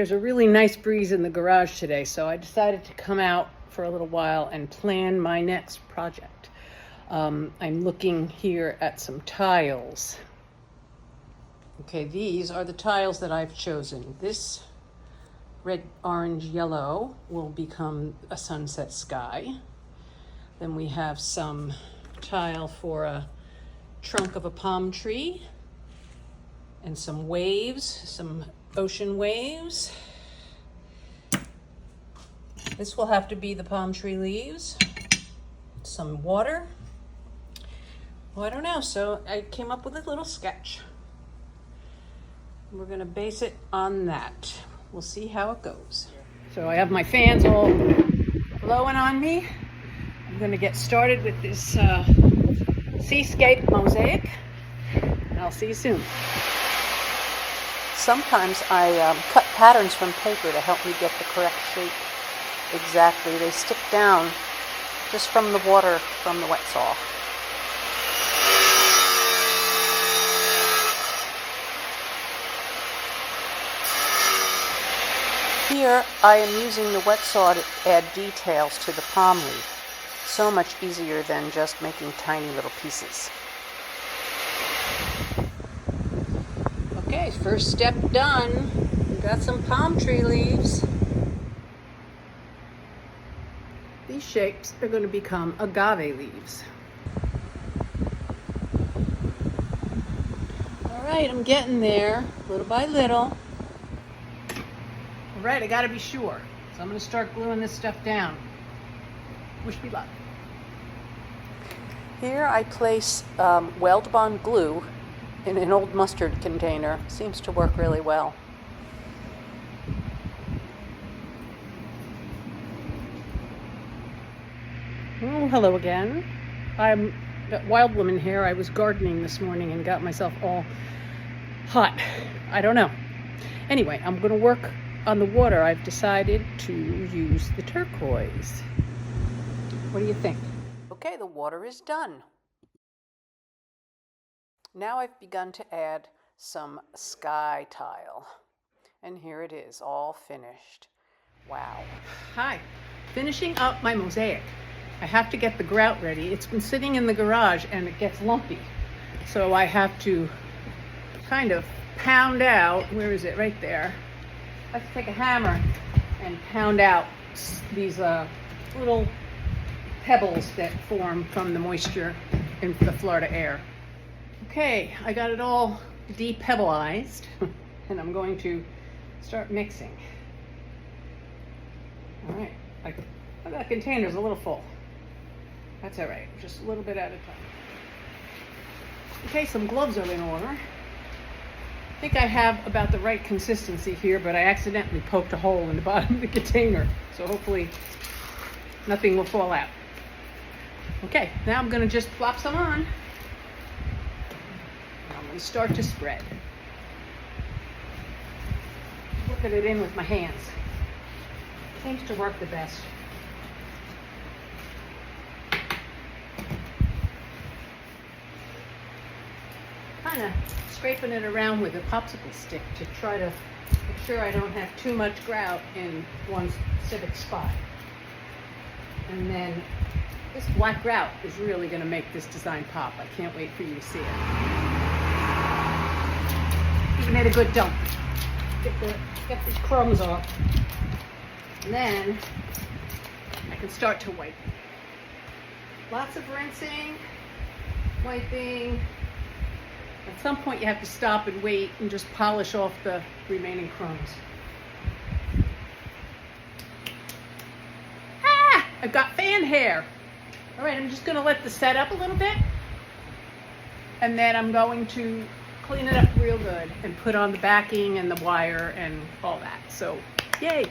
there's a really nice breeze in the garage today, so I decided to come out for a little while and plan my next project. I'm looking here at some tiles. Okay, these are the tiles that I've chosen. This red, orange, yellow will become a sunset sky. Then we have some tile for a trunk of a palm tree and some waves, some ocean waves. This will have to be the palm tree leaves. Some water. Well, I don't know, so I came up with a little sketch. We're gonna base it on that. We'll see how it goes. So I have my fans all blowing on me. I'm gonna get started with this Seascape Mosaic, and I'll see you soon. Sometimes I cut patterns from paper to help me get the correct shape exactly. They stick down just from the water from the wet saw. Here I am using the wet saw to add details to the palm leaf. So much easier than just making tiny little pieces. Okay, first step done. We got some palm tree leaves. These shapes are going to become agave leaves. All right, I'm getting there, little by little. All right, I got to be sure. So I'm going to start gluing this stuff down. Wish me luck. Here I place Weld Bond glue in an old mustard container. Seems to work really well. Oh, hello again. I'm a wild woman here. I was gardening this morning and got myself all hot. I don't know. Anyway, I'm going to work on the water. I've decided to use the turquoise. What do you think? Okay, the water is done. Now I've begun to add some sky tile. And here it is, all finished. Wow. Hi, finishing up my mosaic. I have to get the grout ready. It's been sitting in the garage and it gets lumpy. So I have to kind of pound out, where is it? Right there. I have to take a hammer and pound out these little pebbles that form from the moisture in the Florida air. Okay, I got it all de-pebbleized and I'm going to start mixing. All right, that container's a little full. That's all right, just a little bit at a time. Okay, some gloves are in order. I think I have about the right consistency here, but I accidentally poked a hole in the bottom of the container, so hopefully nothing will fall out. Okay, now I'm gonna just plop some on. I'm gonna start to spread. Working it in with my hands. Seems to work the best. Kind of scraping it around with a popsicle stick to try to make sure I don't have too much grout in one specific spot. And then this black grout is really going to make this design pop. I can't wait for you to see it. Even at a good dump. Get these crumbs off. And then I can start to wipe. Lots of rinsing, wiping. At some point you have to stop and wait and just polish off the remaining crumbs. Ah! I've got fan hair. All right, I'm just going to let this set up a little bit. And then I'm going to clean it up real good and put on the backing and the wire and all that. So, yay!